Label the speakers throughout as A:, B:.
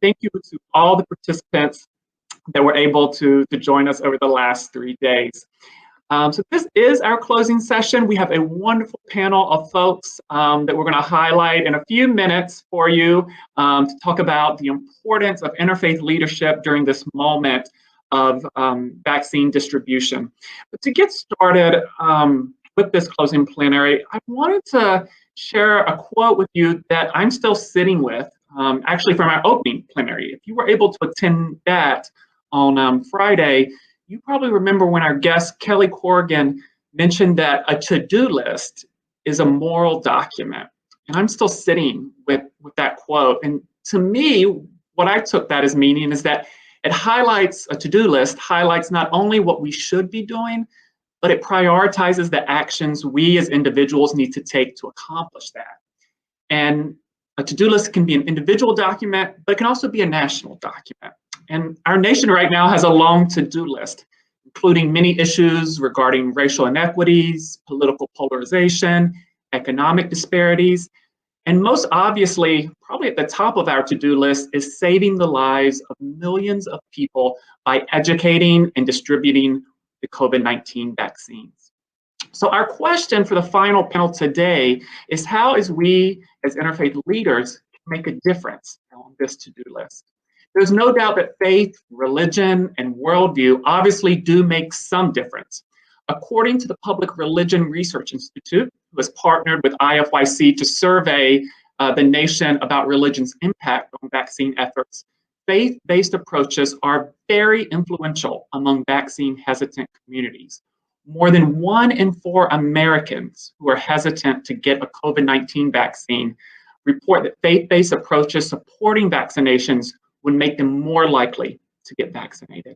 A: thank you to all the participants that were able to join us over the last 3 days. So this is our closing session. We have a wonderful panel of folks that we're going to highlight in a few minutes for you to talk about the importance of interfaith leadership during this moment of vaccine distribution. But to get started with this closing plenary, I wanted to share a quote with you that I'm still sitting with, actually from our opening plenary. If you were able to attend that on Friday, you probably remember when our guest Kelly Corrigan mentioned that a to-do list is a moral document. And I'm still sitting with that quote. And to me, what I took that as meaning is that it highlights, a to-do list highlights not only what we should be doing, but it prioritizes the actions we as individuals need to take to accomplish that. And a to-do list can be an individual document, but it can also be a national document. And our nation right now has a long to-do list, including many issues regarding racial inequities, political polarization, economic disparities, and most obviously, probably at the top of our to-do list is saving the lives of millions of people by educating and distributing the COVID-19 vaccines. So our question for the final panel today is how as we as interfaith leaders make a difference on this to-do list? There's no doubt that faith, religion, and worldview obviously do make some difference. According to the Public Religion Research Institute, who has partnered with IFYC to survey the nation about religion's impact on vaccine efforts, faith-based approaches are very influential among vaccine-hesitant communities. More than 1 in 4 Americans who are hesitant to get a COVID-19 vaccine report that faith-based approaches supporting vaccinations would make them more likely to get vaccinated.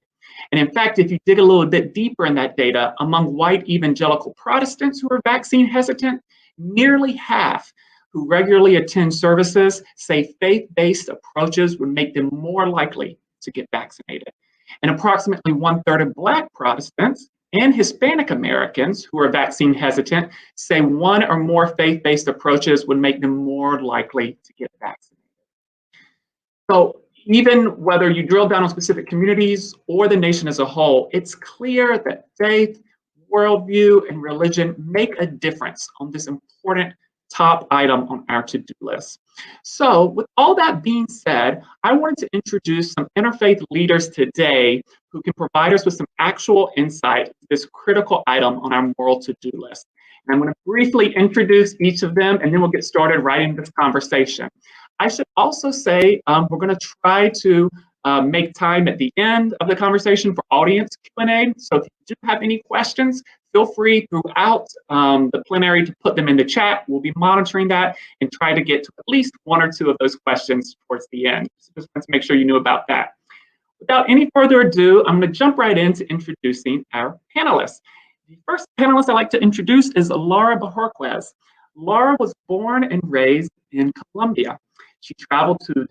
A: And in fact, if you dig a little bit deeper in that data, among white evangelical Protestants who are vaccine hesitant, nearly half who regularly attend services say faith-based approaches would make them more likely to get vaccinated. And approximately 1/3 of Black Protestants and Hispanic Americans who are vaccine hesitant say one or more faith-based approaches would make them more likely to get vaccinated. So even whether you drill down on specific communities or the nation as a whole, it's clear that faith, worldview, and religion make a difference on this important top item on our to-do list. So with all that being said, I wanted to introduce some interfaith leaders today who can provide us with some actual insight to this critical item on our moral to-do list. And I'm going to briefly introduce each of them, and then we'll get started right into this conversation. I should also say we're going to try to make time at the end of the conversation for audience Q&A. So if you do have any questions, feel free throughout the plenary to put them in the chat. We'll be monitoring that and try to get to at least 1 or 2 of those questions towards the end. So just want to make sure you knew about that. Without any further ado, I'm going to jump right into introducing our panelists. The first panelist I'd like to introduce is Laura Bohorquez. Laura was born and raised in Colombia. She traveled to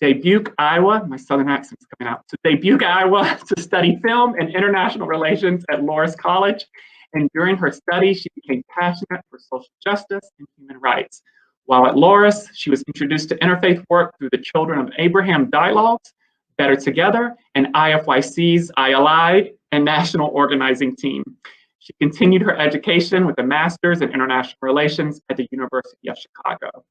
A: Dubuque, Iowa, my southern accent's coming out, to Dubuque, Iowa to study film and international relations at Loras College. And during her studies, she became passionate for social justice and human rights. While at Loras, she was introduced to interfaith work through the Children of Abraham Dialogues, Better Together, and IFYC's ILI and national organizing team. She continued her education with a master's in international relations at the University of Chicago.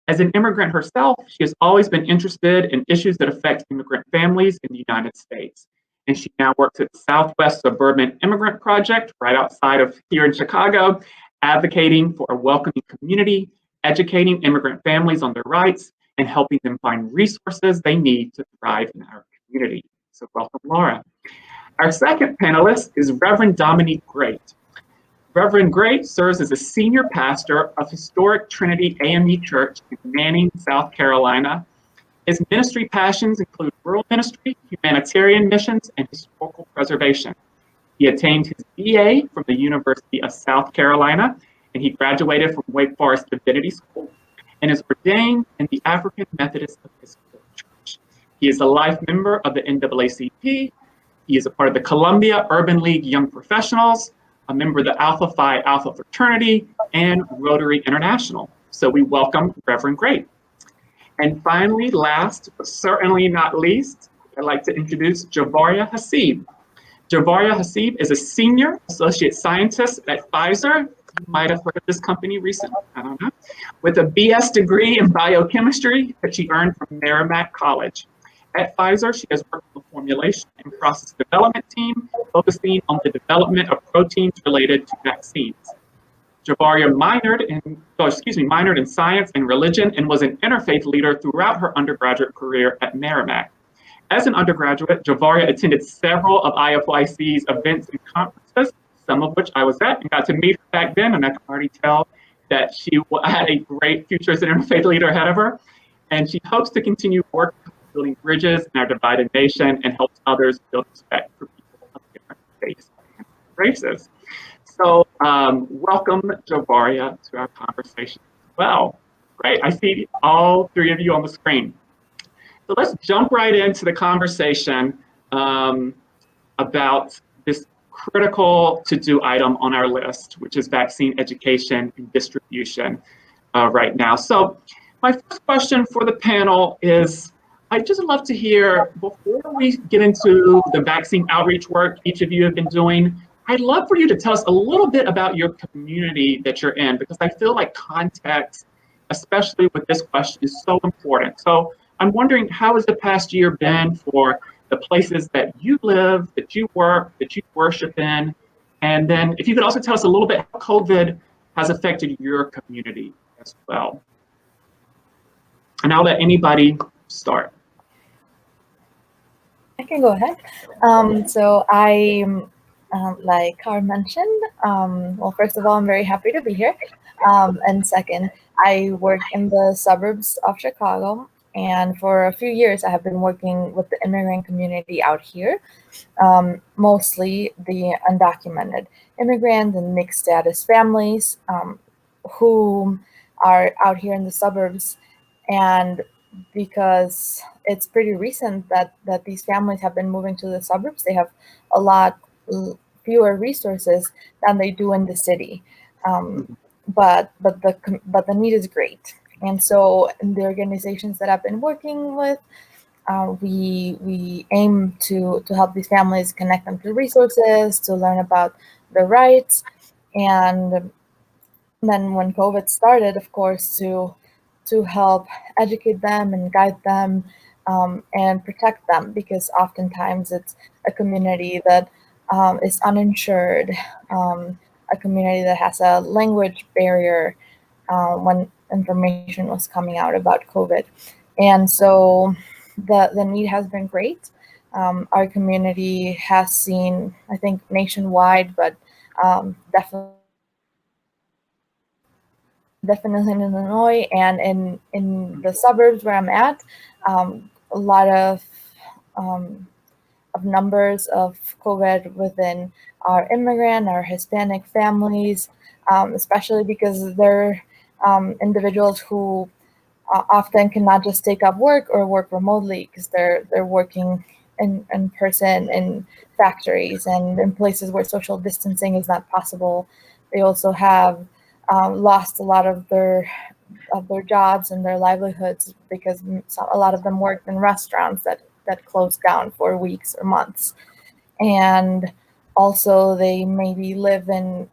A: As an immigrant herself, she has always been interested in issues that affect immigrant families in the United States. And she now works at the Southwest Suburban Immigrant Project right outside of here in Chicago, advocating for a welcoming community, educating immigrant families on their rights, and helping them find resources they need to thrive in our community. So welcome, Laura. Our second panelist is Reverend Dominique Grate. Reverend Grate serves as a senior pastor of historic Trinity AME Church in Manning, South Carolina. His ministry passions include rural ministry, humanitarian missions, and historical preservation. He attained his BA from the University of South Carolina, and he graduated from Wake Forest Divinity School, and is ordained in the African Methodist Episcopal Church. He is a life member of the NAACP. He is a part of the Columbia Urban League Young Professionals, a member of the Alpha Phi Alpha Fraternity, and Rotary International. So we welcome Reverend Grate. And finally, last but certainly not least, I'd like to introduce Javaria Haseeb. Javaria Haseeb is a senior associate scientist at Pfizer. You might have heard of this company recently, I don't know, with a BS degree in biochemistry that she earned from Merrimack College. At Pfizer, she has worked on the formulation and process development team, focusing on the development of proteins related to vaccines. Javaria minored in science and religion and was an interfaith leader throughout her undergraduate career at Merrimack. As an undergraduate, Javaria attended several of IFYC's events and conferences, some of which I was at and got to meet her back then, and I can already tell that she had a great future as an interfaith leader ahead of her. And she hopes to continue working building bridges in our divided nation and helps others build respect for people of different faiths and races. So welcome, Javaria, to our conversation as well. Great, I see all three of you on the screen. So let's jump right into the conversation about this critical to-do item on our list, which is vaccine education and distribution right now. So my first question for the panel is, I'd just love to hear, before we get into the vaccine outreach work each of you have been doing, I'd love for you to tell us a little bit about your community that you're in, because I feel like context, especially with this question, is so important. So I'm wondering, how has the past year been for the places that you live, that you work, that you worship in? And then if you could also tell us a little bit how COVID has affected your community as well. And I'll let anybody start.
B: I can go ahead. So I, like Car mentioned, well, first of all, I'm very happy to be here. And second, I work in the suburbs of Chicago. And for a few years, I have been working with the immigrant community out here, mostly the undocumented immigrants and mixed status families who are out here in the suburbs. And because it's pretty recent that these families have been moving to the suburbs, they have a lot fewer resources than they do in the city. But the need is great. And so in the organizations that I've been working with, we aim to help these families, connect them to resources, to learn about their rights. And then when COVID started, of course, to help educate them and guide them and protect them, because oftentimes it's a community that is uninsured, a community that has a language barrier when information was coming out about COVID. And so the need has been great. Our community has seen, I think, nationwide, but definitely in Illinois and in the suburbs where I'm at, a lot of numbers of COVID within our immigrant, our Hispanic families, especially because they're individuals who often cannot just take up work or work remotely because they're working in person in factories and in places where social distancing is not possible. They also have lost a lot of their jobs and their livelihoods because a lot of them worked in restaurants that closed down for weeks or months. And also they maybe live in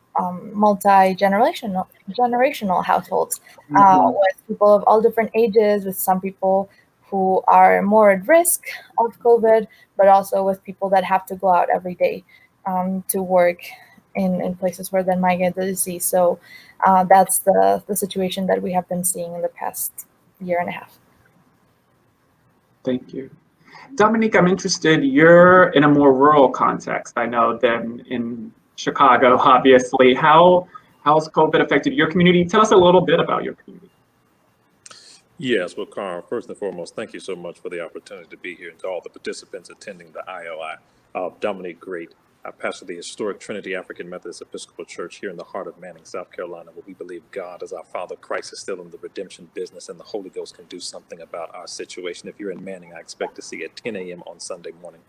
B: multi-generational households with people of all different ages, with some people who are more at risk of COVID, but also with people that have to go out every day to work in places where they might get the disease. So that's the situation that we have been seeing in the past year and a half.
A: Thank you. Dominique, I'm interested, you're in a more rural context, I know, than in Chicago, obviously. How has COVID affected your community? Tell us a little bit about your community.
C: Yes, well, Carl, first and foremost, thank you so much for the opportunity to be here, and to all the participants attending the IOI. Dominique Grate. I pastor the historic Trinity African Methodist Episcopal Church here in the heart of Manning, South Carolina, where we believe God is our Father, Christ is still in the redemption business, and the Holy Ghost can do something about our situation. If you're in Manning, I expect to see you at 10 a.m. on Sunday morning.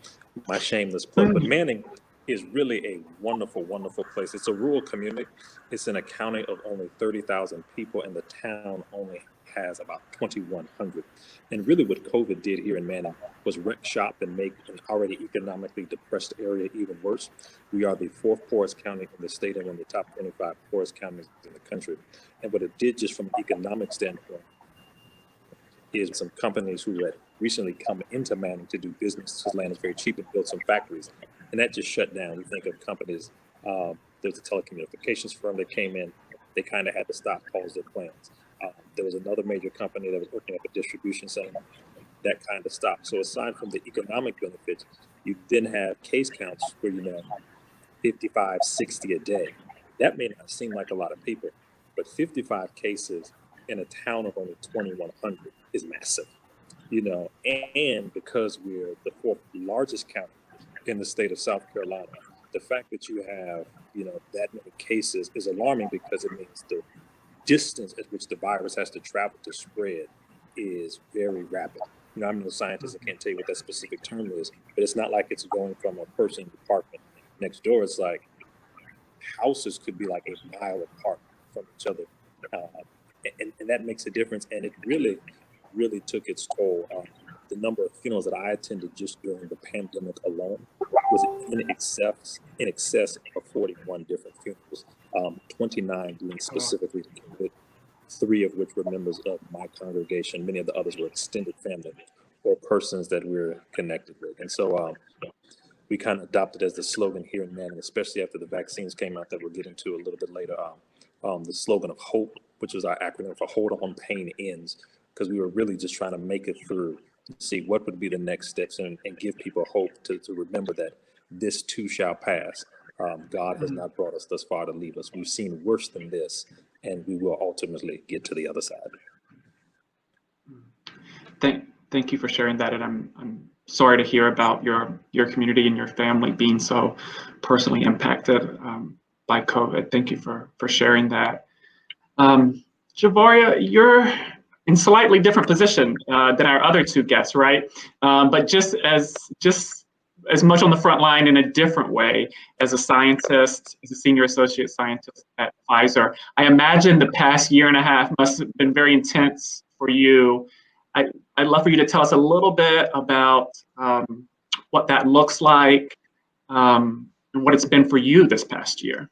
C: My shameless plug, but Manning is really a wonderful, wonderful place. It's a rural community. It's in a county of only 30,000 people, and the town only has about 2,100. And really what COVID did here in Manning was wreck shop and make an already economically depressed area even worse. We are the fourth poorest county in the state and one of the top 25 poorest counties in the country. And what it did just from an economic standpoint is some companies who had recently come into Manning to do business because land is very cheap and built some factories. And that just shut down. We think of companies, there's a telecommunications firm that came in, they kind of had to stop, pause their plans. There was another major company that was opening up a distribution center that kind of stopped. So aside from the economic benefits, you then have case counts where 55, 60 a day. That may not seem like a lot of people, but 55 cases in a town of only 2,100 is massive, and because we're the fourth largest county in the state of South Carolina, the fact that you have, that many cases is alarming because it means the distance at which the virus has to travel to spread is very rapid. I'm no scientist, I can't tell you what that specific term is, but it's not like it's going from a person's apartment next door. It's like houses could be like a mile apart from each other. And that makes a difference. And it really, really took its toll. The number of funerals that I attended just during the pandemic alone was in excess of 41 different funerals, 29 being specifically COVID, 3 of which were members of my congregation. Many of the others were extended family or persons that we're connected with. And so we kind of adopted as the slogan here in Manning, especially after the vaccines came out that we'll get into a little bit later, the slogan of HOPE, which is our acronym for Hold On, Pain Ends, because we were really just trying to make it through, see what would be the next steps and give people hope to remember that this too shall pass. God has not brought us thus far to leave us. We've seen worse than this, and we will ultimately get to the other side.
A: Thank you for sharing that, and I'm sorry to hear about your community and your family being so personally impacted by COVID. Thank you for sharing that. Javaria, you're in slightly different position than our other 2 guests, right? But just as much on the front line in a different way as a scientist, as a senior associate scientist at Pfizer. I imagine the past year and a half must have been very intense for you. I'd love for you to tell us a little bit about what that looks like and what it's been for you this past year.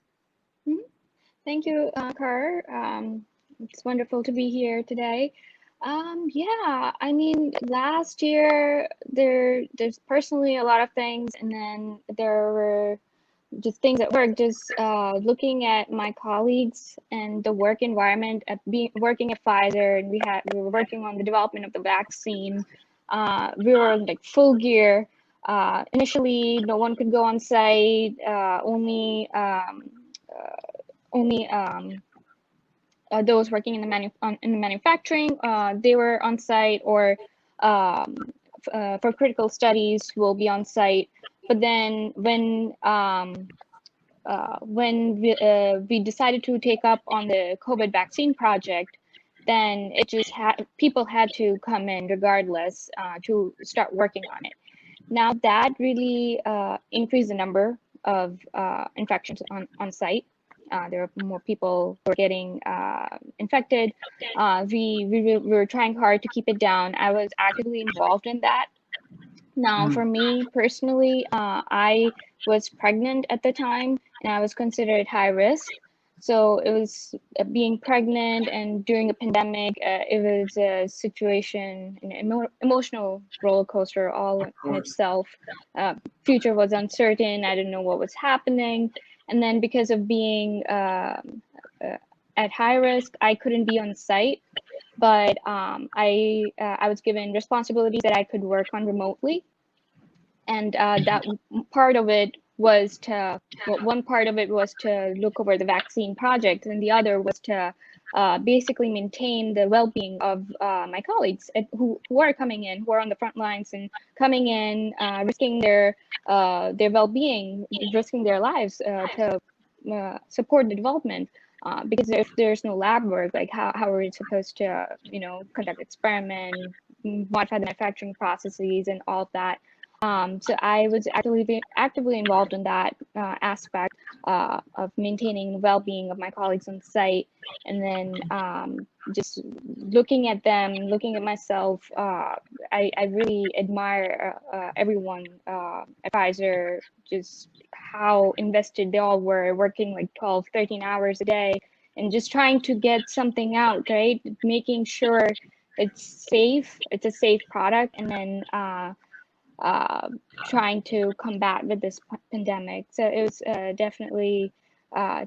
D: Thank you, Car. It's wonderful to be here today. Yeah, I mean, last year there's personally a lot of things, and then there were just things at work. Just looking at my colleagues and the work environment working at Pfizer, and we were working on the development of the vaccine. We were like full gear. Initially, no one could go on site. Only those working in the manufacturing, they were on site, or for critical studies will be on site. But then when we decided to take up on the COVID vaccine project, then it just people had to come in regardless to start working on it. Now that really increased the number of infections on site. There are more people who are getting infected. We were trying hard to keep it down. I was actively involved in that. Now, for me personally, I was pregnant at the time, and I was considered high risk. So it was being pregnant, and during a pandemic, it was a situation, an emotional roller coaster all in itself. Future was uncertain. I didn't know what was happening. And then because of being at high risk, I couldn't be on site, but I was given responsibilities that I could work on remotely. And that part of it was one part of it was to look over the vaccine project, and the other was to basically maintain the well-being of my colleagues who are coming in, who are on the front lines and coming in, risking their well-being, risking their lives to support the development. Because if there's no lab work, like how are we supposed to conduct experiment, modify the manufacturing processes and all of that? So I was actively involved in that aspect of maintaining well-being of my colleagues on site, and then just looking at them, looking at myself. I really admire everyone at Pfizer, just how invested they all were, working like 12, 13 hours a day, and just trying to get something out, right? Making sure it's safe, it's a safe product, and then trying to combat with this pandemic. So it was definitely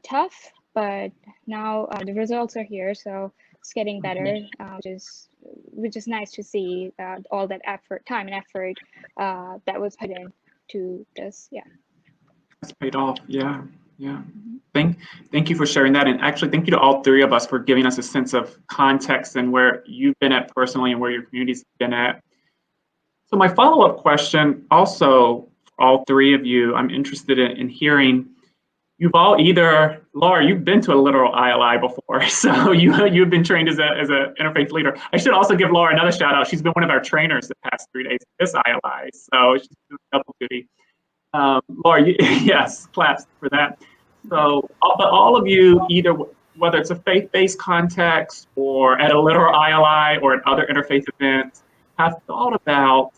D: tough, but now the results are here, so it's getting better, which is nice to see all that effort, time and effort that was put in to this. Yeah.
A: It's paid off. Yeah. Yeah. Thank you for sharing that. And actually, thank you to all three of us for giving us a sense of context and where you've been at personally and where your community's been at. So my follow-up question also, for all three of you, I'm interested in hearing, you've all either, Laura, you've been to a literal ILI before, so you've been trained as a interfaith leader. I should also give Laura another shout out. She's been one of our trainers the past 3 days of this ILI, so she's doing double duty. Laura, yes, claps for that. So, but all of you, either whether it's a faith-based context or at a literal ILI or at other interfaith events, have thought about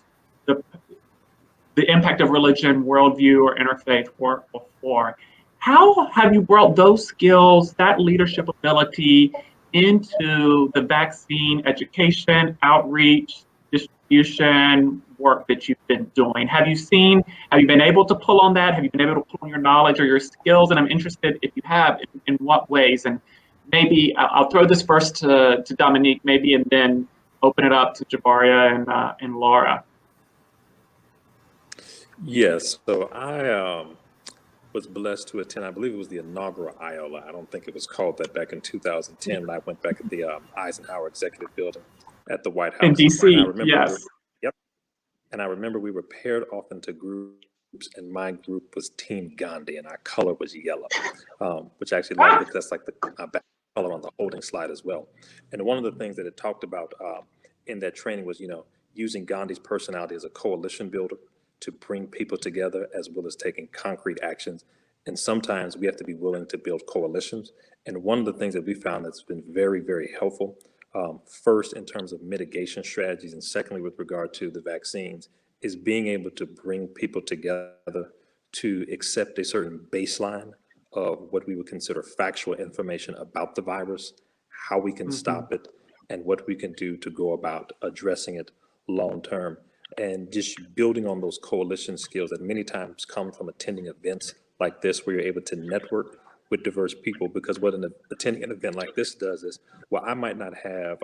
A: the impact of religion, worldview, or interfaith work before. How have you brought those skills, that leadership ability, into the vaccine education, outreach, distribution work that you've been doing? Have you been able to pull on that? Have you been able to pull on your knowledge or your skills? And I'm interested, if you have, in what ways? And maybe I'll throw this first to Dominique, maybe, and then open it up to Javaria and Laura.
C: Yes, so I was blessed to attend, I believe it was the inaugural ILI. I don't think it was called that back in 2010. I went back at the Eisenhower Executive Building at the White House.
A: In DC, yes.
C: Yep. And I remember we were paired off into groups, and my group was Team Gandhi, and our color was yellow, which actually, that's like the back color on the holding slide as well. And one of the things that it talked about in that training was, using Gandhi's personality as a coalition builder to bring people together, as well as taking concrete actions. And sometimes we have to be willing to build coalitions. And one of the things that we found that's been very, very helpful, first in terms of mitigation strategies, and secondly with regard to the vaccines, is being able to bring people together to accept a certain baseline of what we would consider factual information about the virus, how we can stop it, and what we can do to go about addressing it long term. And just building on those coalition skills that many times come from attending events like this, where you're able to network with diverse people. Because what attending an event like this does is, well, I might not have,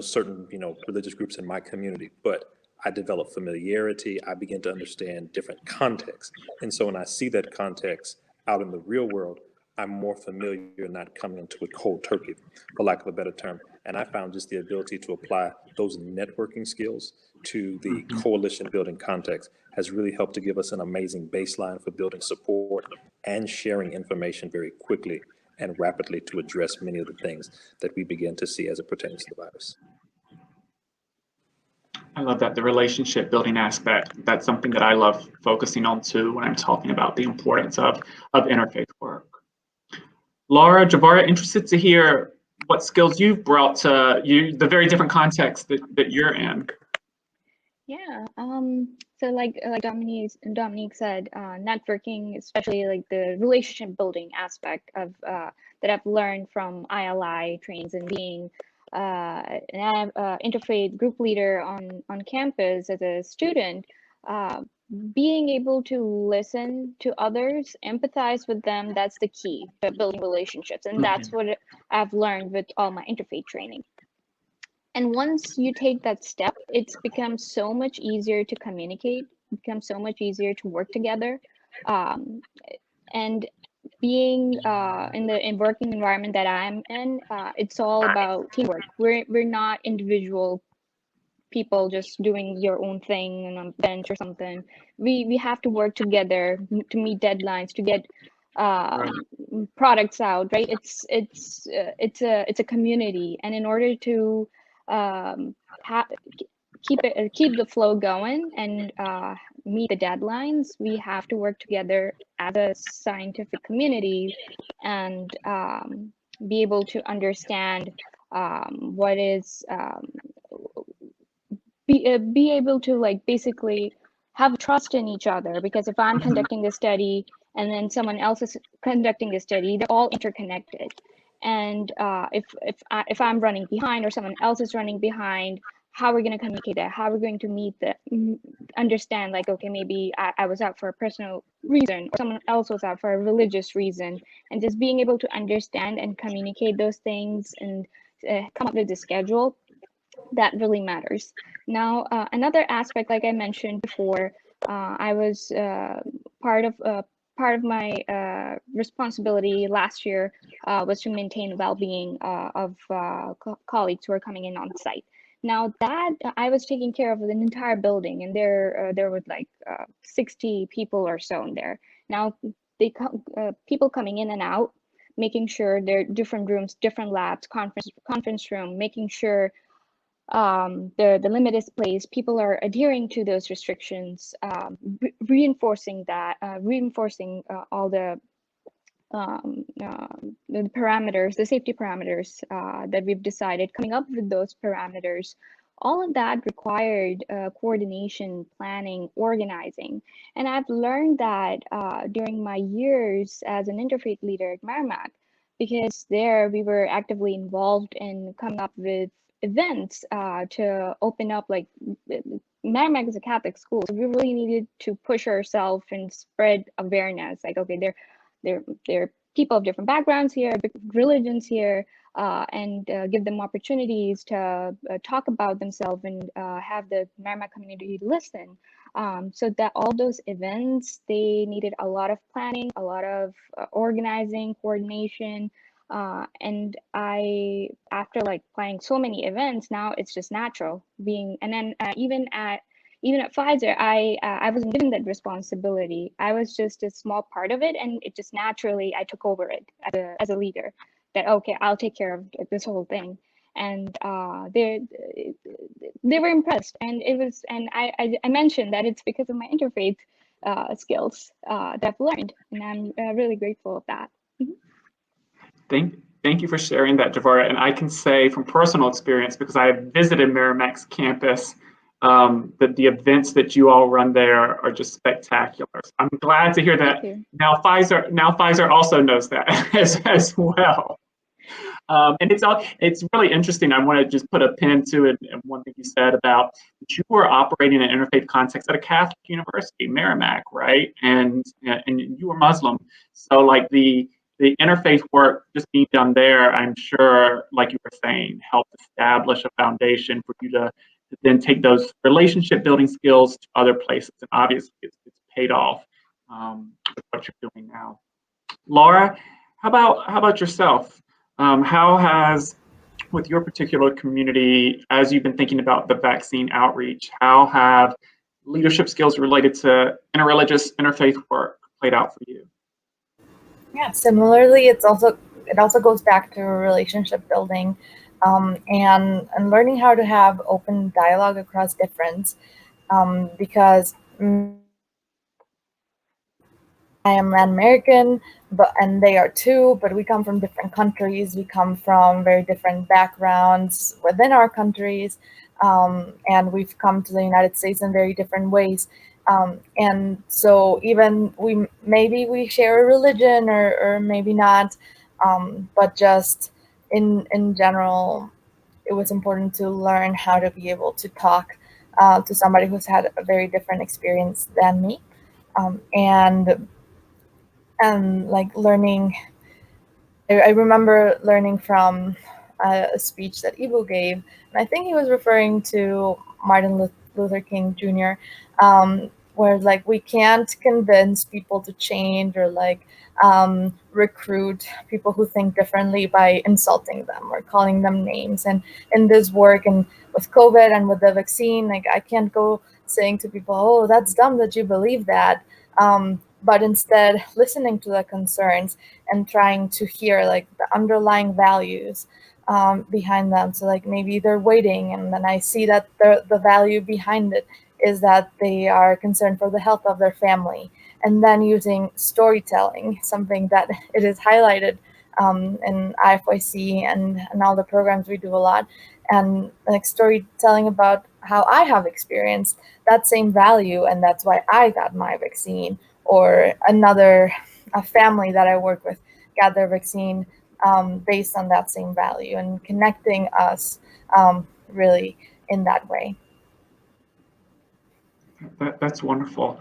C: certain, religious groups in my community, but I develop familiarity. I begin to understand different contexts. And so when I see that context out in the real world, I'm more familiar, not coming into it cold turkey, for lack of a better term. And I found just the ability to apply those networking skills to the coalition building context has really helped to give us an amazing baseline for building support and sharing information very quickly and rapidly to address many of the things that we begin to see as it pertains to the virus.
A: I love that, the relationship building aspect. That's something that I love focusing on too when I'm talking about the importance of interfaith work. Laura, Javaria, interested to hear what skills you've brought to the very different context that you're in.
D: Yeah. So like Dominique said, networking, especially like the relationship building aspect of that I've learned from ILI trainings, and being an interfaith group leader on campus as a student. Being able to listen to others, empathize with them, that's the key to building relationships. And that's what I've learned with all my interfaith training. And once you take that step, it's become so much easier to communicate, becomes so much easier to work together. And being in the working environment that I'm in, it's all about teamwork. We're not individual people just doing your own thing on a bench or something. We have to work together to meet deadlines, to get products out, right? It's a community, and in order to keep the flow going and meet the deadlines, we have to work together as a scientific community and be able to understand what is be able to like basically have trust in each other, because if I'm conducting the study and then someone else is conducting the study, they're all interconnected. And if I'm running behind or someone else is running behind, how are we going to communicate that? How are we going to meet the understand like, okay, maybe I was out for a personal reason or someone else was out for a religious reason, and just being able to understand and communicate those things and come up with a schedule that really matters. Now, another aspect, like I mentioned before, I was part of my responsibility last year was to maintain well-being of colleagues who are coming in on site. Now that I was taking care of an entire building, and there were like 60 people or so in there. Now people coming in and out, making sure there are different rooms, different labs, conference room, making sure the limit is placed, people are adhering to those restrictions, reinforcing all the parameters, the safety parameters that we've decided, coming up with those parameters. All of that required coordination, planning, organizing. And I've learned that during my years as an interfaith leader at Merrimack, because there we were actively involved in coming up with events to open up, like Merrimack is a Catholic school, so we really needed to push ourselves and spread awareness. Like, okay, there are people of different backgrounds here, religions here, and give them opportunities to talk about themselves and have the Merrimack community listen. So that all those events, they needed a lot of planning, a lot of organizing, coordination. And after like planning so many events, now it's just natural being, and then even at Pfizer, I wasn't given that responsibility. I was just a small part of it, and it just naturally I took over it as a leader. That okay, I'll take care of this whole thing, and they were impressed, and it was, and I mentioned that it's because of my interfaith skills that I've learned, and I'm really grateful of that.
A: Thank you for sharing that, Javaria. And I can say from personal experience, because I have visited Merrimack's campus, that the events that you all run there are just spectacular. So I'm glad to hear that now Pfizer also knows that as well. And it's really interesting. I want to just put a pin to it. And one thing you said about that you were operating in an interfaith context at a Catholic university, Merrimack, right? And you were Muslim, so like the interfaith work just being done there, I'm sure, like you were saying, helped establish a foundation for you to then take those relationship building skills to other places. And obviously, it's paid off with what you're doing now. Laura, how about yourself? How has, with your particular community, as you've been thinking about the vaccine outreach, how have leadership skills related to interreligious interfaith work played out for you?
B: Yeah, similarly, it also goes back to relationship building, and learning how to have open dialogue across difference, because I am an American, and they are too, but we come from different countries. We come from very different backgrounds within our countries, and we've come to the United States in very different ways. And so even maybe we share a religion or maybe not, but just in general, it was important to learn how to be able to talk to somebody who's had a very different experience than me, and like learning. I remember learning from a speech that Ibu gave, and I think he was referring to Martin Luther King Jr., where like we can't convince people to change or like recruit people who think differently by insulting them or calling them names. And in this work and with COVID and with the vaccine, like I can't go saying to people, oh, that's dumb that you believe that. But instead listening to the concerns and trying to hear like the underlying values behind them. So like maybe they're waiting, and then I see that the value behind it is that they are concerned for the health of their family. And then using storytelling, something that it is highlighted in IFYC and all the programs we do a lot, and like storytelling about how I have experienced that same value, and that's why I got my vaccine, or a family that I work with got their vaccine based on that same value, and connecting us really in that way.
A: That's wonderful.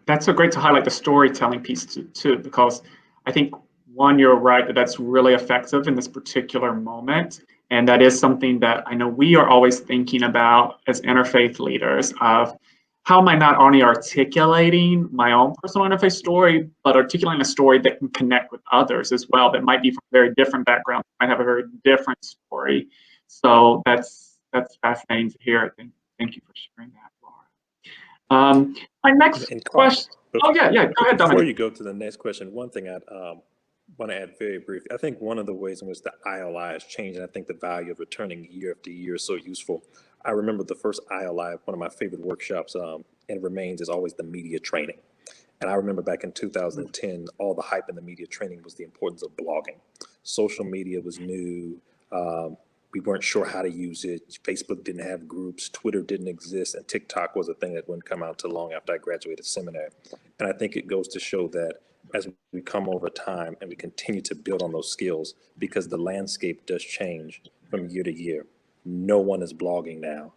A: That's so great to highlight the storytelling piece too, because I think, one, you're right that that's really effective in this particular moment. And that is something that I know we are always thinking about as interfaith leaders of how am I not only articulating my own personal interfaith story, but articulating a story that can connect with others as well, that might be from very different backgrounds, might have a very different story. So that's fascinating to hear. Thank you for sharing that, Laura. My next question. Oh, yeah. Go ahead, Dominique.
C: Before you go to the next question, one thing I'd want to add very briefly. I think one of the ways in which the ILI has changed, and I think the value of returning year after year is so useful. I remember the first ILI, one of my favorite workshops, and it remains, is always the media training. And I remember back in 2010, all the hype in the media training was the importance of blogging. Social media was new. We weren't sure how to use it. Facebook didn't have groups. Twitter didn't exist. And TikTok was a thing that wouldn't come out till long after I graduated seminary. And I think it goes to show that as we come over time and we continue to build on those skills, because the landscape does change from year to year. No one is blogging now.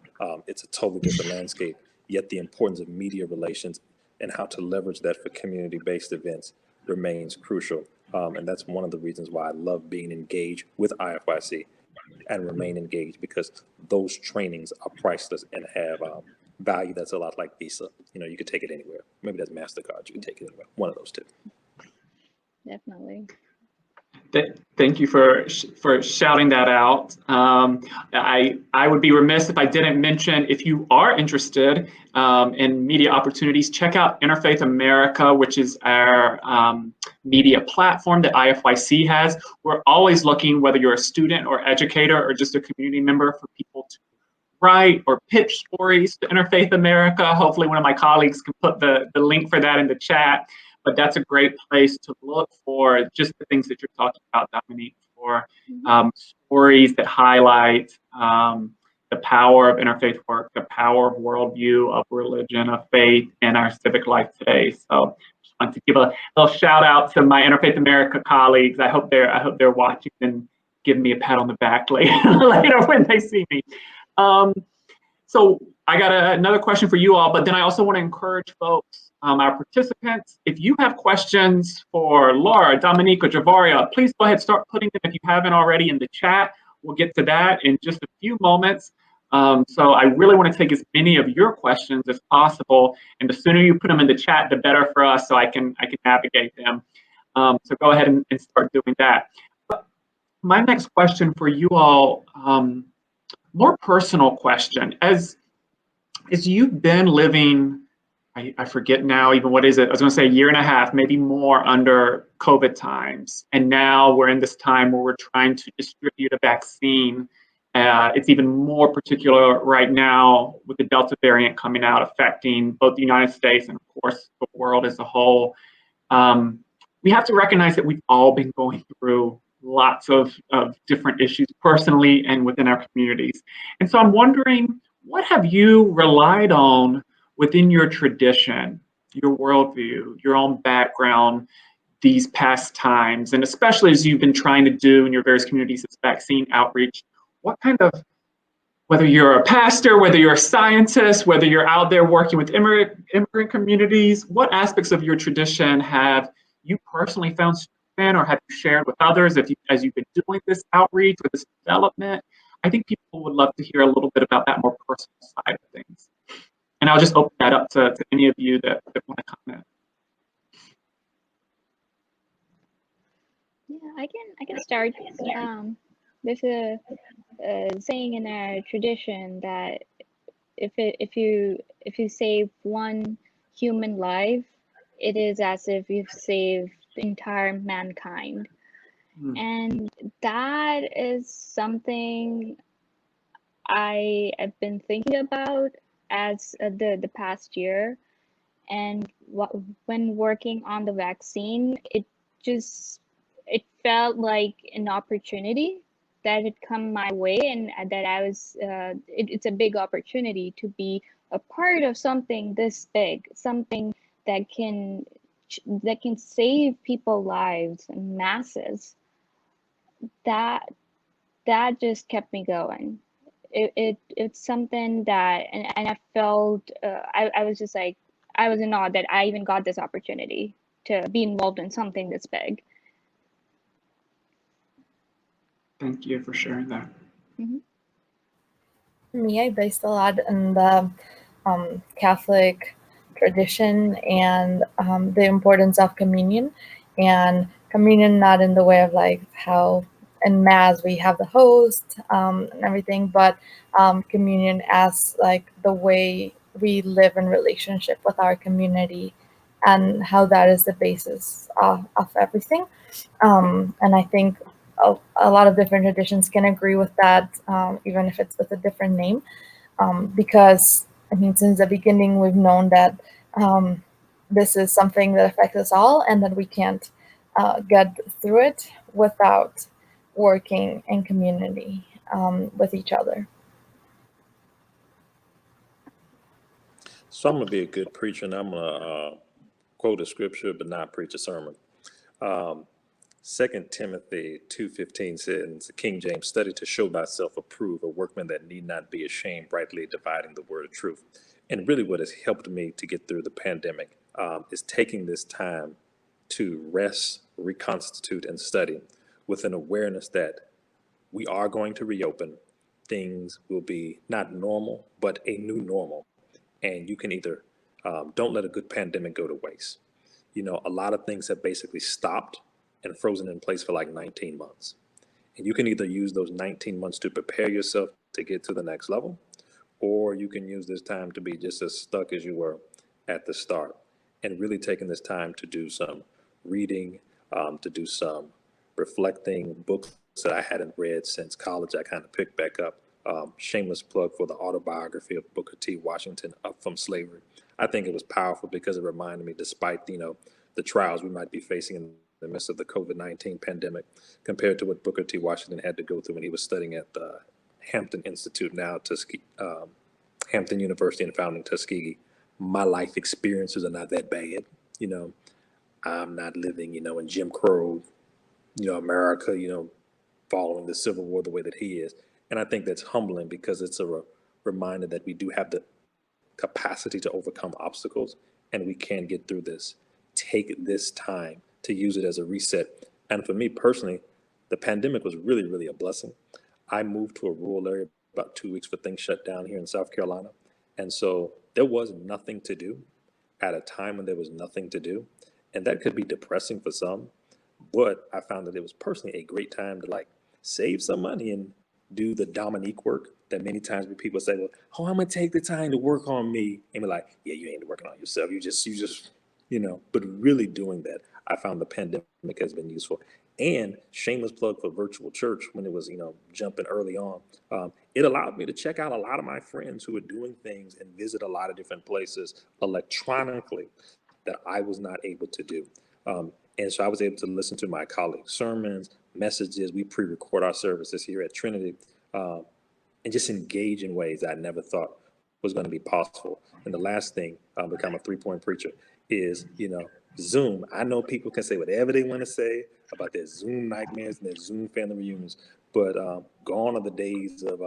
C: It's a totally different landscape, yet the importance of media relations and how to leverage that for community-based events remains crucial. And that's one of the reasons why I love being engaged with IFYC and remain engaged, because those trainings are priceless and have value that's a lot like Visa. You could take it anywhere. Maybe that's MasterCard. You can take it anywhere. One of those two.
D: Definitely.
A: Thank you for shouting that out. I would be remiss if I didn't mention, if you are interested in media opportunities, check out Interfaith America, which is our media platform that IFYC has. We're always looking, whether you're a student or educator or just a community member, for people to write or pitch stories to Interfaith America. Hopefully one of my colleagues can put the link for that in the chat. But that's a great place to look for just the things that you're talking about, Dominique, for stories that highlight the power of interfaith work, the power of worldview, of religion, of faith in our civic life today. So just want to give a little shout out to my Interfaith America colleagues. I hope they're watching and give me a pat on the back later when they see me. So I got another question for you all, but then I also want to encourage folks, our participants, if you have questions for Laura, Dominique, or Javaria, please go ahead and start putting them, if you haven't already, in the chat. We'll get to that in just a few moments. So I really want to take as many of your questions as possible, and the sooner you put them in the chat, the better for us, so I can navigate them. So go ahead and start doing that. But my next question for you all, more personal question. As you've been living, I forget now even what is it, I was going to say 1.5 years, maybe more, under COVID times. And now we're in this time where we're trying to distribute a vaccine. It's even more particular right now with the Delta variant coming out, affecting both the United States and, of course, the world as a whole. We have to recognize that we've all been going through lots of different issues personally and within our communities. And so I'm wondering, what have you relied on within your tradition, your worldview, your own background these past times, and especially as you've been trying to do in your various communities this vaccine outreach? What kind of, whether you're a pastor, whether you're a scientist, whether you're out there working with immigrant communities, what aspects of your tradition have you personally found strength in, or have you shared with others as you've been doing this outreach or this development? I think people would love to hear a little bit about that more personal side of things. And I'll just open that up to any of you that want to comment.
D: Yeah, I can start. There's a saying in our tradition that if you save one human life, it is as if you've saved the entire mankind. And That is something I have been thinking about as the past year, and when working on the vaccine, it felt like an opportunity that had come my way, and that I was it's a big opportunity to be a part of something this big, something that can save people lives and masses. That that just kept me going. It's something that, and I felt I was just like, I was in awe that I even got this opportunity to be involved in something this big.
A: Thank you for sharing that.
D: Mm-hmm.
B: Me, I based a lot in the Catholic tradition and the importance of communion, and communion not in the way of like how in Mass we have the host and everything, but communion as like the way we live in relationship with our community, and how that is the basis of everything. And I think a lot of different traditions can agree with that, even if it's with a different name, because I mean, since the beginning, we've known that this is something that affects us all, and that we can't get through it without working in community with each other.
C: So I'm going to be a good preacher, and I'm going to quote a scripture, but not preach a sermon. 2 Timothy 2:15 says, the King James, study to show thyself approved, a workman that need not be ashamed, rightly dividing the word of truth. And really what has helped me to get through the pandemic is taking this time to rest, reconstitute, and study with an awareness that we are going to reopen. Things will be not normal, but a new normal. And you can either don't let a good pandemic go to waste. You know, a lot of things have basically stopped and frozen in place for like 19 months. And you can either use those 19 months to prepare yourself to get to the next level, or you can use this time to be just as stuck as you were at the start. And really taking this time to do some reading, to do some reflecting. Books that I hadn't read since college, I kind of picked back up. Shameless plug for the autobiography of Booker T. Washington, Up from Slavery. I think it was powerful because it reminded me, despite, you know, the trials we might be facing in the midst of the COVID-19 pandemic, compared to what Booker T. Washington had to go through when he was studying at the Hampton Institute, now Hampton University, and founding Tuskegee. My life experiences are not that bad. You know, I'm not living, you know, in Jim Crow, you know, America, you know, following the Civil War the way that he is. And I think that's humbling because it's a reminder that we do have the capacity to overcome obstacles, and we can get through this. Take this time to use it as a reset. And for me personally, the pandemic was really, really a blessing. I moved to a rural area about 2 weeks before things shut down here in South Carolina. And so there was nothing to do at a time when there was nothing to do. And that could be depressing for some, but I found that it was personally a great time to like save some money and do the Dominique work that many times when people say, well, oh, I'm gonna take the time to work on me. And be like, yeah, you ain't working on yourself. You just, you know, but really doing that, I found the pandemic has been useful. And shameless plug for virtual church when it was, you know, jumping early on. It allowed me to check out a lot of my friends who were doing things and visit a lot of different places electronically that I was not able to do. And so I was able to listen to my colleagues' sermons, messages. We pre-record our services here at Trinity, and just engage in ways I never thought was going to be possible. And the last thing, become a 3-point preacher, is, you know, Zoom. I know people can say whatever they want to say about their Zoom nightmares and their Zoom family reunions, but gone are the days of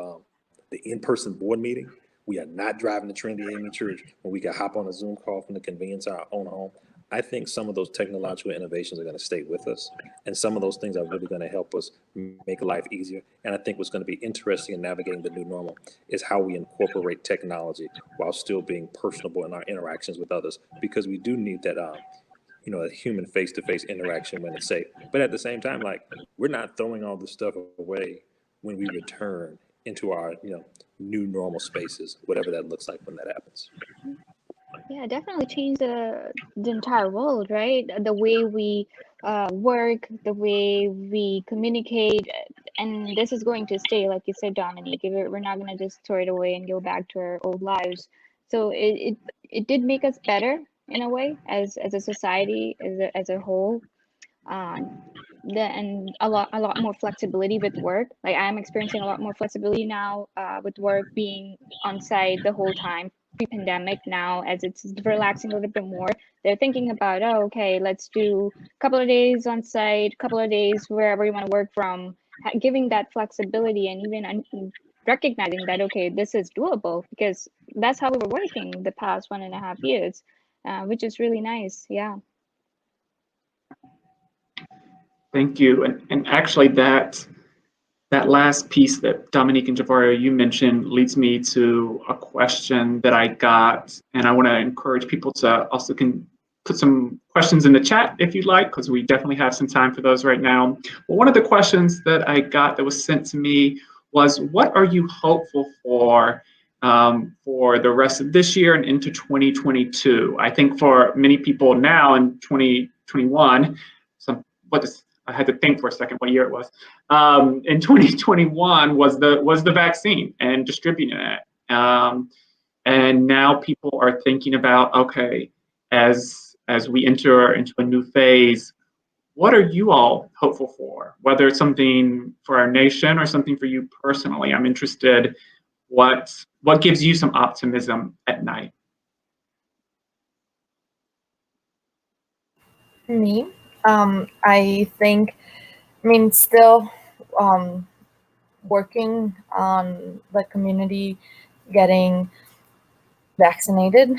C: the in-person board meeting. We are not driving to Trinity AME Church when we can hop on a Zoom call from the convenience of our own home. I think some of those technological innovations are going to stay with us, and some of those things are really going to help us make life easier. And I think what's going to be interesting in navigating the new normal is how we incorporate technology while still being personable in our interactions with others, because we do need that, you know, a human face-to-face interaction when it's safe. But at the same time, like, we're not throwing all this stuff away when we return into our, you know, new normal spaces, whatever that looks like when that happens.
D: Yeah, definitely changed the entire world, right? The way we work, the way we communicate, and this is going to stay, like you said, Dominique. We're not going to just throw it away and go back to our old lives. So it did make us better in a way as a society, as a whole. Um, and a lot more flexibility with work. Like I'm experiencing a lot more flexibility now with work being on site the whole time. Pre-pandemic, now as it's relaxing a little bit more, they're thinking about, oh, okay, let's do a couple of days on site, a couple of days wherever you want to work from, giving that flexibility, and even recognizing that, okay, this is doable, because that's how we were working the past 1.5 years, which is really nice. Yeah.
A: Thank you. And actually that last piece that Dominique and Javaria you mentioned leads me to a question that I got, and I want to encourage people to also can put some questions in the chat if you'd like, because we definitely have some time for those right now. Well, one of the questions that I got that was sent to me was, what are you hopeful for the rest of this year and into 2022? I think for many people now in 2021, I had to think for a second what year it was. In 2021 was the vaccine and distributing it. And now people are thinking about, okay, as we enter into a new phase, what are you all hopeful for? Whether it's something for our nation or something for you personally. I'm interested what gives you some optimism at night?
B: Me, I think, still working on the community getting vaccinated.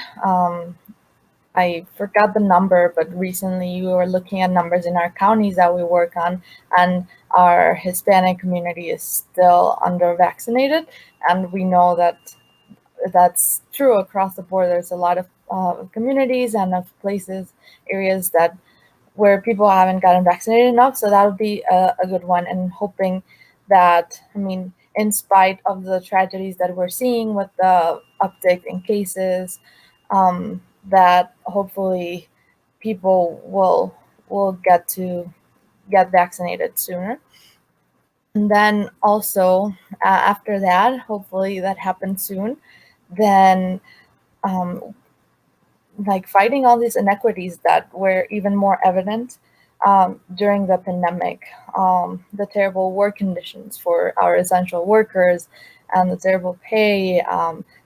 B: I forgot the number, but recently we were looking at numbers in our counties that we work on, and our Hispanic community is still under vaccinated. And we know that that's true across the board. There's a lot of communities and of places, areas where people haven't gotten vaccinated enough. So that would be a good one. And hoping that, in spite of the tragedies that we're seeing with the uptick in cases, that hopefully people will get vaccinated sooner. And then also after that, hopefully that happens soon, then like fighting all these inequities that were even more evident during the pandemic, the terrible work conditions for our essential workers, and the terrible pay,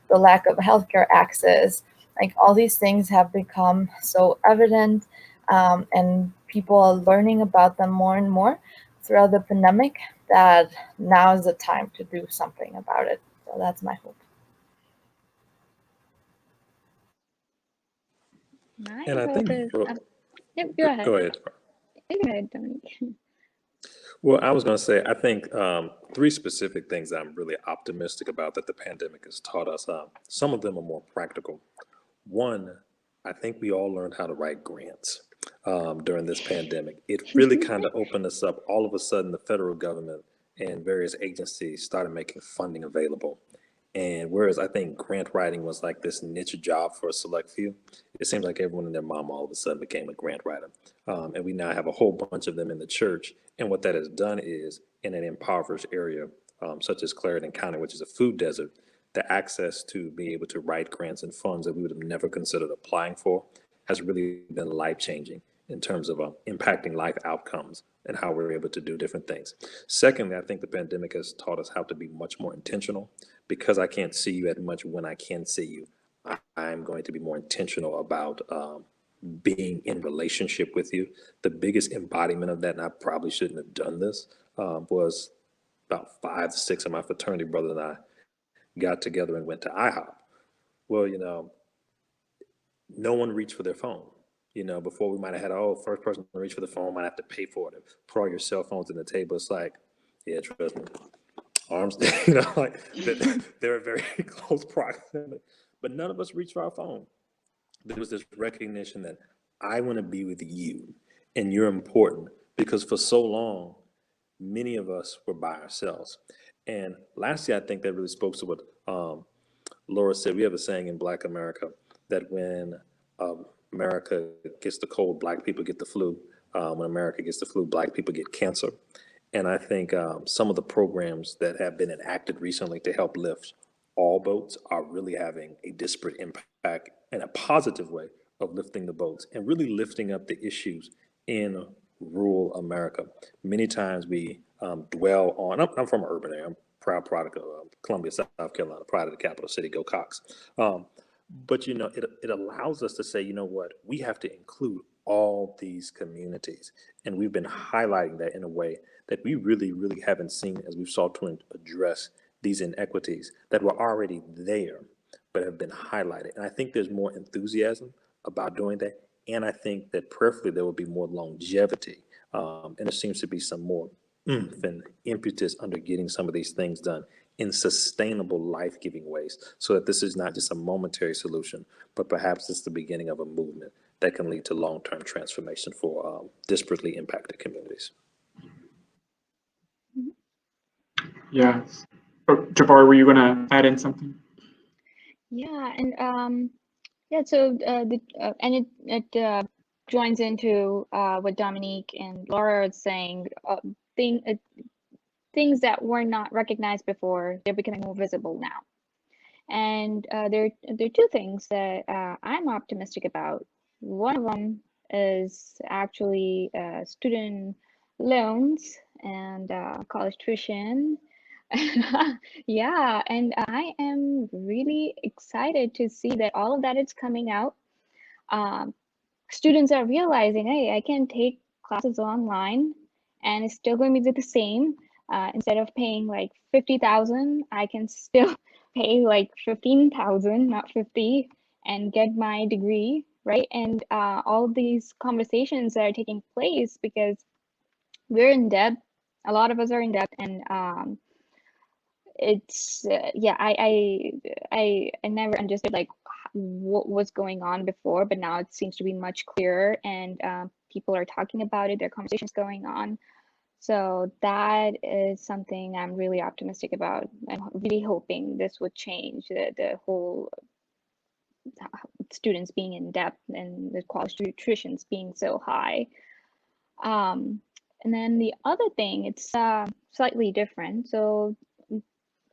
B: the lack of healthcare access. Like all these things have become so evident, and people are learning about them more and more throughout the pandemic, that now is the time to do something about it. So that's my hope.
D: My
C: And I
D: hope
C: think,
D: is, yep,
C: go
D: go ahead.
C: ahead.
D: Go ahead, Dominique.
C: Well, I was going to say, I think three specific things I'm really optimistic about that the pandemic has taught us. Some of them are more practical. One, I think we all learned how to write grants during this pandemic. It really kind of opened us up. All of a sudden, the federal government and various agencies started making funding available. And whereas I think grant writing was like this niche job for a select few, it seems like everyone and their mom all of a sudden became a grant writer. And we now have a whole bunch of them in the church. And what that has done is, in an impoverished area, such as Clarendon County, which is a food desert, the access to be able to write grants and funds that we would have never considered applying for has really been life-changing in terms of impacting life outcomes and how we're able to do different things. Secondly, I think the pandemic has taught us how to be much more intentional. Because I can't see you as much when I can see you, I'm going to be more intentional about being in relationship with you. The biggest embodiment of that, and I probably shouldn't have done this, was about 5 to 6 of my fraternity brothers and I got together and went to IHOP. Well, no one reached for their phone. Before we might have had, first person to reach for the phone might have to pay for it. Put all your cell phones in the table. It's like, yeah, trust me. Arms, they're a very close proximity, but none of us reached for our phone. There was this recognition that I want to be with you and you're important, because for so long, many of us were by ourselves. And lastly, I think that really spoke to what Laura said. We have a saying in Black America that when America gets the cold, Black people get the flu. When America gets the flu, Black people get cancer. And I think some of the programs that have been enacted recently to help lift all boats are really having a disparate impact in a positive way of lifting the boats and really lifting up the issues in rural America. Many times we dwell on, I'm from an urban area, I'm a proud product of Columbia, South Carolina, proud of the capital city, go Cox. But you know, it allows us to say, you know what, we have to include all these communities. And we've been highlighting that in a way that we really, really haven't seen as we've sought to address these inequities that were already there, but have been highlighted. And I think there's more enthusiasm about doing that. And I think that prayerfully there will be more longevity. And there seems to be some more oomph and impetus under getting some of these things done in sustainable, life-giving ways, so that this is not just a momentary solution, but perhaps it's the beginning of a movement that can lead to long-term transformation for disparately impacted communities.
A: Yeah. Javaria, were you going to add in something?
D: Yeah, and yeah, so and it joins into what Dominique and Laura are saying. Things that were not recognized before, they're becoming more visible now. And there are two things that I'm optimistic about. One of them is actually student loans and college tuition. Yeah, and I am really excited to see that all of that is coming out. Students are realizing, hey, I can take classes online and it's still going to be the same. Instead of paying like 50,000, I can still pay like 15,000, not 50, and get my degree, right? And all these conversations that are taking place because we're in debt. A lot of us are in debt, and it's yeah. I never understood like what was going on before, but now it seems to be much clearer, and people are talking about it. There are conversations going on. So that is something I'm really optimistic about. I'm really hoping this would change the whole students being in debt and the college tuitions being so high. And then the other thing, it's slightly different. So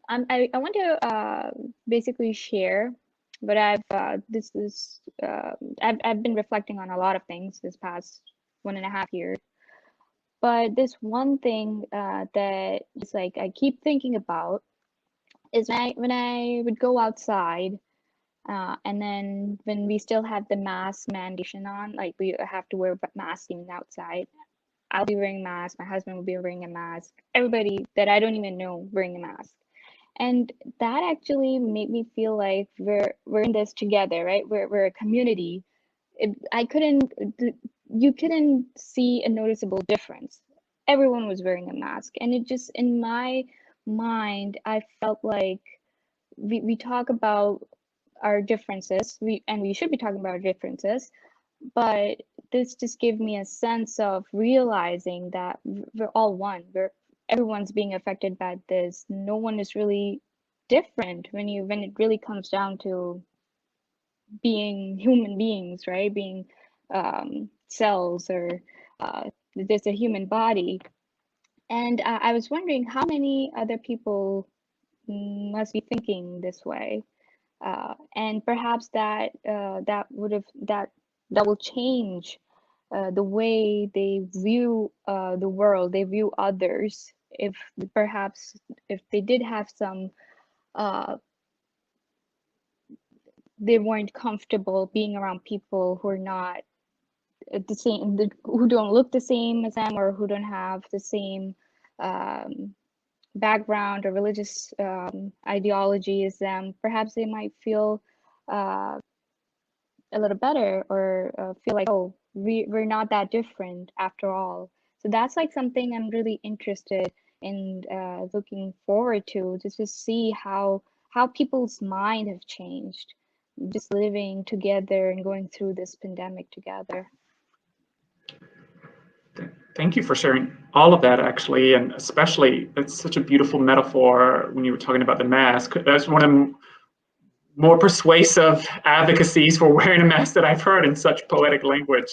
D: I want to basically share, but I've been reflecting on a lot of things this past 1.5 years. But this one thing that is like I keep thinking about is when I would go outside, and then when we still have the mask mandation on, like we have to wear masks even outside. I'll be wearing a mask. My husband will be wearing a mask. Everybody that I don't even know wearing a mask, and that actually made me feel like we're in this together, right? We're a community. You couldn't see a noticeable difference. Everyone was wearing a mask, and it just, in my mind, I felt like we talk about our differences, we should be talking about our differences, but this just gave me a sense of realizing that we're all one. Everyone's being affected by this. No one is really different when it really comes down to being human beings, right? Being cells, or there's a human body. And I was wondering how many other people must be thinking this way, and perhaps that will change the way they view the world, they view others. If perhaps if they did have some they weren't comfortable being around people who are not the same, who don't look the same as them, or who don't have the same background or religious ideology as them, perhaps they might feel a little better, or feel like, oh, we're not that different after all. So that's like something I'm really interested in looking forward to, just to see how people's mind have changed, just living together and going through this pandemic together.
A: Thank you for sharing all of that, actually, and especially it's such a beautiful metaphor when you were talking about the mask. That's one of the more persuasive advocacies for wearing a mask that I've heard in such poetic language.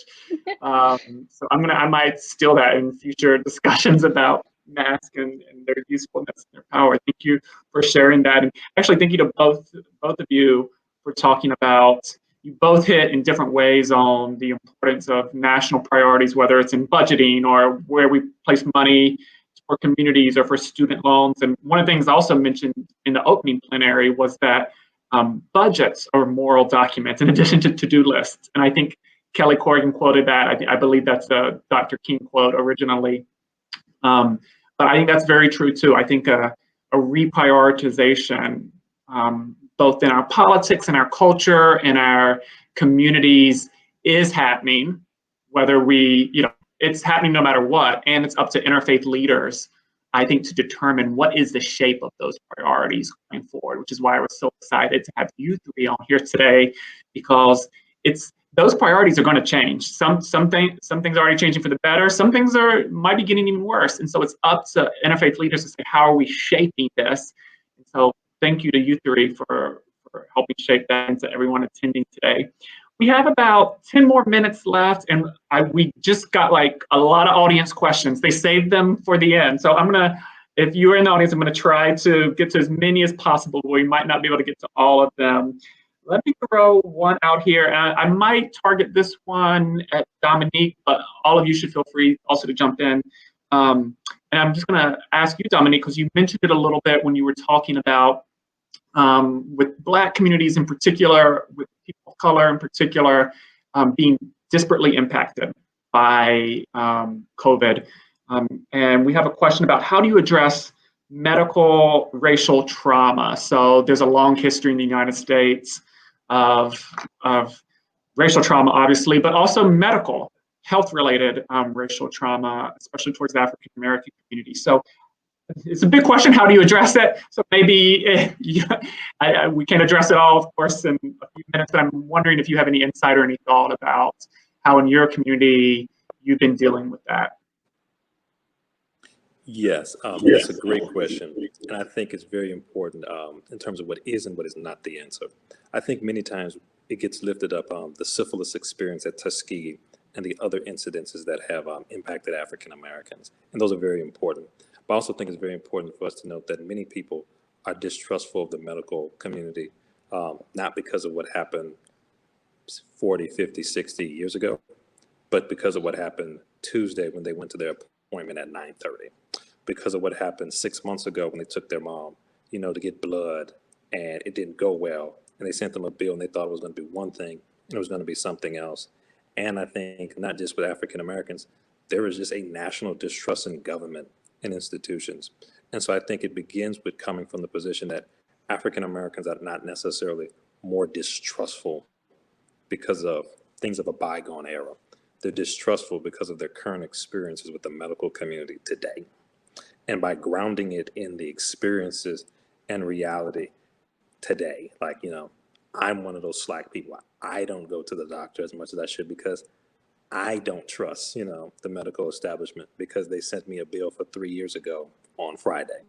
A: So I might steal that in future discussions about masks and their usefulness and their power. Thank you for sharing that. And actually, thank you to both of you for talking about, you both hit in different ways on the importance of national priorities, whether it's in budgeting or where we place money for communities or for student loans. And one of the things also mentioned in the opening plenary was that budgets are moral documents in addition to to-do lists. And I think Kelly Corrigan quoted that. I believe that's a Dr. King quote originally. But I think that's very true too. I think a reprioritization, both in our politics and our culture and our communities, is happening, whether we, it's happening no matter what. And it's up to interfaith leaders, I think, to determine what is the shape of those priorities going forward, which is why I was so excited to have you three on here today, because those priorities are going to change. Some things are already changing for the better. Some things might be getting even worse. And so it's up to interfaith leaders to say, how are we shaping this? And so thank you to you three for helping shape that, and to everyone attending today. We have about 10 more minutes left, and we just got like a lot of audience questions. They saved them for the end. So if you're in the audience, I'm gonna try to get to as many as possible. We might not be able to get to all of them. Let me throw one out here. I might target this one at Dominique, but all of you should feel free also to jump in. And I'm just gonna ask you, Dominique, because you mentioned it a little bit when you were talking about with Black communities in particular, with people of color in particular, being disparately impacted by COVID. And we have a question about, how do you address medical racial trauma? So there's a long history in the United States of racial trauma, obviously, but also medical, health-related racial trauma, especially towards the African American community. So it's a big question. How do you address it? So maybe we can address it all, of course, in a few minutes, but I'm wondering if you have any insight or any thought about how in your community you've been dealing with that.
C: Yes, that's a great question. And I think it's very important in terms of what is and what is not the answer. I think many times it gets lifted up, the syphilis experience at Tuskegee and the other incidences that have impacted African Americans. And those are very important. But I also think it's very important for us to note that many people are distrustful of the medical community, not because of what happened 40, 50, 60 years ago, but because of what happened Tuesday when they went to their appointment at 9:30, because of what happened 6 months ago when they took their mom, to get blood, and it didn't go well, and they sent them a bill and they thought it was going to be one thing, and it was going to be something else. And I think not just with African Americans, there is just a national distrust in government and institutions. And so I think it begins with coming from the position that African Americans are not necessarily more distrustful because of things of a bygone era. They're distrustful because of their current experiences with the medical community today. And by grounding it in the experiences and reality today, like, I'm one of those Slack people. I don't go to the doctor as much as I should because I don't trust, the medical establishment because they sent me a bill for 3 years ago on Friday.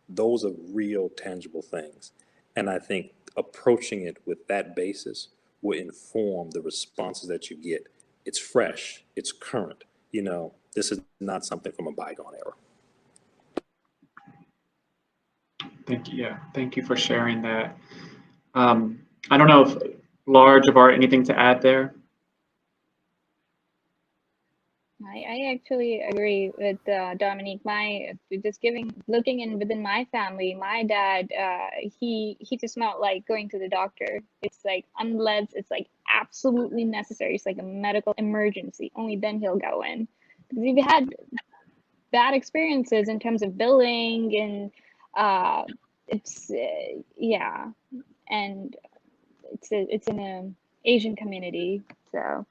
C: Those are real, tangible things. And I think approaching it with that basis will inform the responses that you get. It's fresh, it's current. This is not something from a bygone era.
A: Thank you. Yeah, thank you for sharing that. I don't know if Laura, Javaria, anything to add there?
D: I actually agree with Dominique. Looking in within my family, my dad, he just not like going to the doctor. It's like unless it's like absolutely necessary. It's like a medical emergency. Only then he'll go in. Because we've had bad experiences in terms of billing, and it's and it's in an Asian community, so.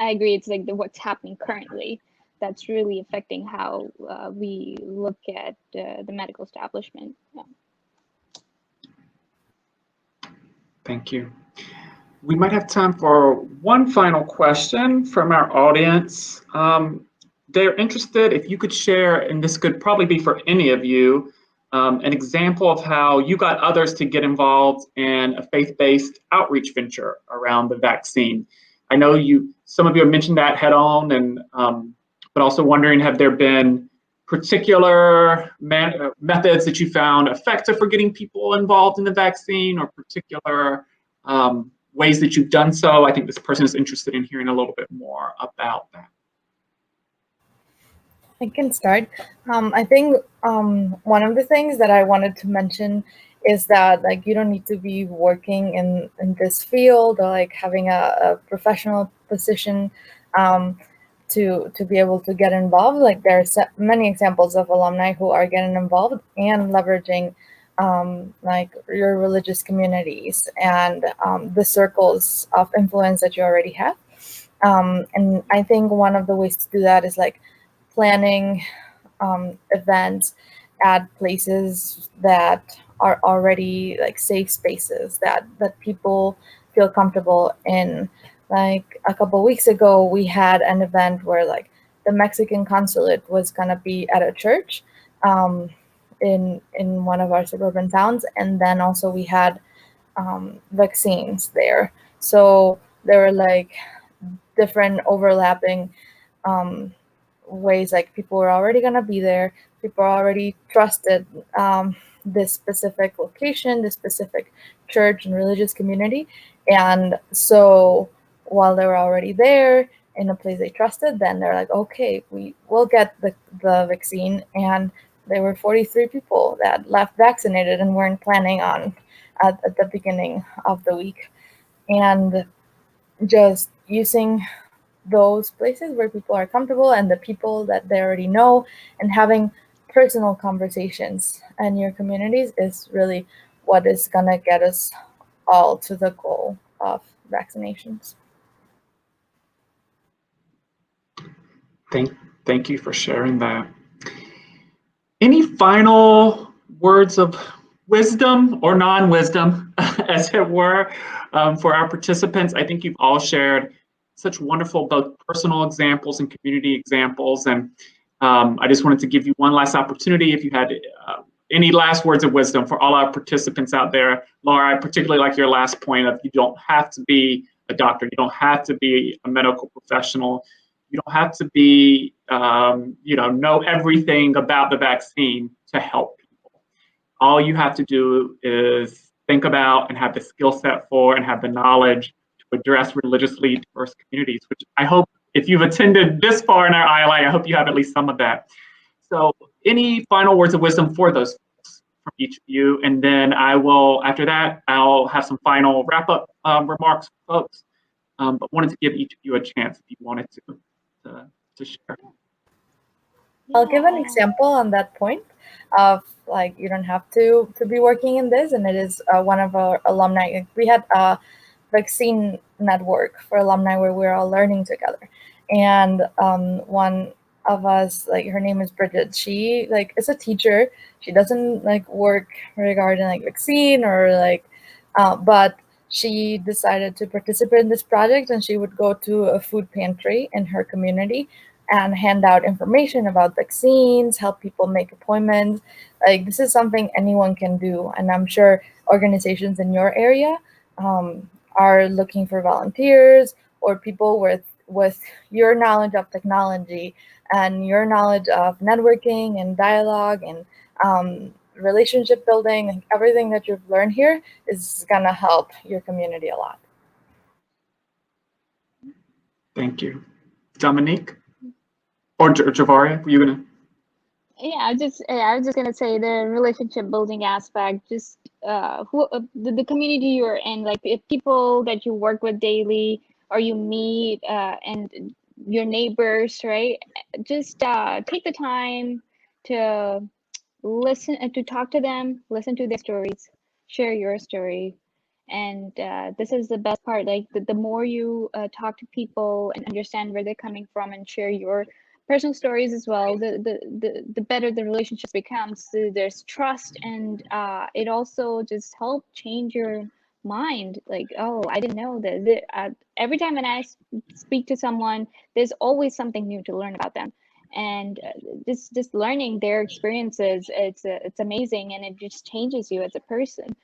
D: I agree. It's like what's happening currently that's really affecting how we look at the medical establishment. Yeah.
A: Thank you. We might have time for one final question from our audience. They're interested if you could share, and this could probably be for any of you, an example of how you got others to get involved in a faith-based outreach venture around the vaccine. I know some of you have mentioned that head on, and but also wondering, have there been particular methods that you found effective for getting people involved in the vaccine, or particular ways that you've done so? I think this person is interested in hearing a little bit more about that.
B: I can start. I think one of the things that I wanted to mention is that like you don't need to be working in this field or like having a professional position to be able to get involved. Like there are many examples of alumni who are getting involved and leveraging like your religious communities and the circles of influence that you already have. And I think one of the ways to do that is like planning events at places that are already like safe spaces that people feel comfortable in. Like a couple of weeks ago, we had an event where like the Mexican consulate was gonna be at a church in one of our suburban towns, and then also we had vaccines there. So there were like different overlapping ways, like people were already going to be there, people already trusted this specific location, this specific church and religious community, and so while they were already there in a place they trusted, then they're like, okay, we will get the vaccine. And there were 43 people that left vaccinated and weren't planning on at the beginning of the week. And just using those places where people are comfortable and the people that they already know and having personal conversations in your communities is really what is going to get us all to the goal of vaccinations.
A: Thank you for sharing that. Any final words of wisdom or non-wisdom, as it were, for our participants? I think you've all shared such wonderful both personal examples and community examples. And I just wanted to give you one last opportunity if you had any last words of wisdom for all our participants out there. Laura, I particularly like your last point of you don't have to be a doctor. You don't have to be a medical professional. You don't have to be, know everything about the vaccine to help people. All you have to do is think about and have the skill set for and have the knowledge to address religiously diverse communities, which I hope if you've attended this far in our ILI, I hope you have at least some of that. So any final words of wisdom for those folks from each of you? And then I will, after that, I'll have some final wrap-up remarks for folks. But wanted to give each of you a chance if you wanted to share.
B: I'll give an example on that point of like you don't have to be working in this, and it is one of our alumni. We had a vaccine network for alumni where we're all learning together, and one of us, like her name is Bridget. She like is a teacher. She doesn't like work regarding like vaccine or like, but she decided to participate in this project, and she would go to a food pantry in her community and hand out information about vaccines, help people make appointments. Like this is something anyone can do, and I'm sure organizations in your area are looking for volunteers or people with your knowledge of technology and your knowledge of networking and dialogue and relationship building, and everything that you've learned here is gonna help your community a lot.
A: Thank you. Dominique? Or Javaria, were you gonna?
D: Yeah, I was just gonna say the relationship building aspect, just the community you're in, like if people that you work with daily or you meet and your neighbors, right? Just take the time to listen and to talk to them, listen to their stories, share your story. And this is the best part, like the more you talk to people and understand where they're coming from and share your personal stories as well, the better the relationship becomes. So there's trust, and it also just helps change your mind. Like, oh, I didn't know that. Every time when I speak to someone, there's always something new to learn about them. And just learning their experiences, it's amazing, and it just changes you as a person.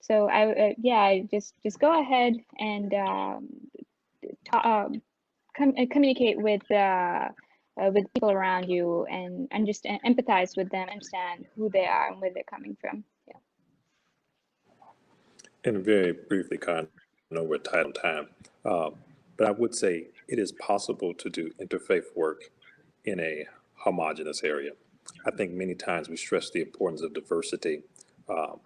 D: So I just go ahead and communicate with with people around you and understand, empathize with them, understand who they are and where they're coming from. Yeah.
C: And very briefly, Con, I know we're tight on time, but I would say it is possible to do interfaith work in a homogenous area. I think many times we stress the importance of diversity. Um,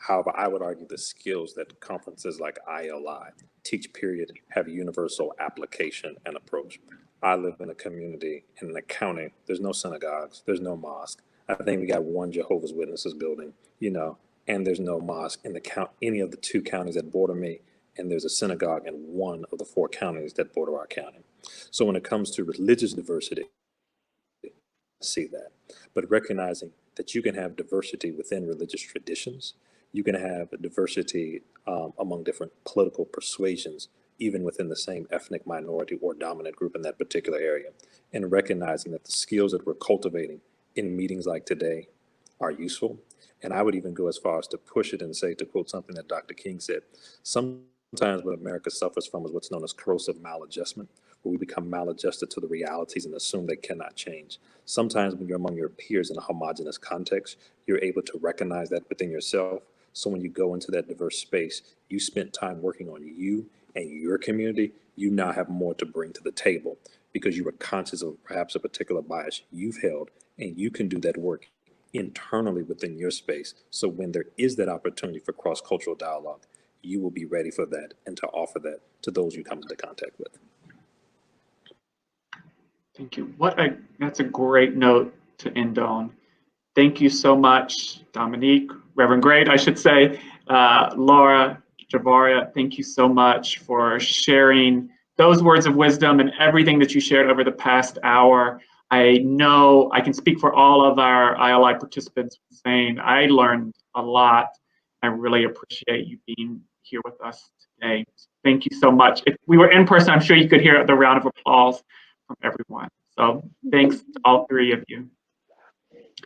C: However, I would argue the skills that conferences like ILI teach, period, have universal application and approach. I live in a community in a county. There's no synagogues. There's no mosque. I think we got one Jehovah's Witnesses building, and there's no mosque in any of the 2 counties that border me. And there's a synagogue in one of the 4 counties that border our county. So when it comes to religious diversity, I see that. But recognizing that you can have diversity within religious traditions, you can have a diversity among different political persuasions, even within the same ethnic minority or dominant group in that particular area, and recognizing that the skills that we're cultivating in meetings like today are useful. And I would even go as far as to push it and say, to quote something that Dr. King said, sometimes what America suffers from is what's known as corrosive maladjustment, where we become maladjusted to the realities and assume they cannot change. Sometimes when you're among your peers in a homogenous context, you're able to recognize that within yourself. So when you go into that diverse space, you spent time working on you and your community, you now have more to bring to the table because you were conscious of perhaps a particular bias you've held, and you can do that work internally within your space. So when there is that opportunity for cross-cultural dialogue, you will be ready for that and to offer that to those you come into contact with.
A: Thank you. That's a great note to end on. Thank you so much, Dominique, Reverend Grate, I should say, Laura, Javaria, thank you so much for sharing those words of wisdom and everything that you shared over the past hour. I know I can speak for all of our ILI participants saying I learned a lot. I really appreciate you being here with us today. Thank you so much. If we were in person, I'm sure you could hear the round of applause from everyone. So thanks to all 3 of you.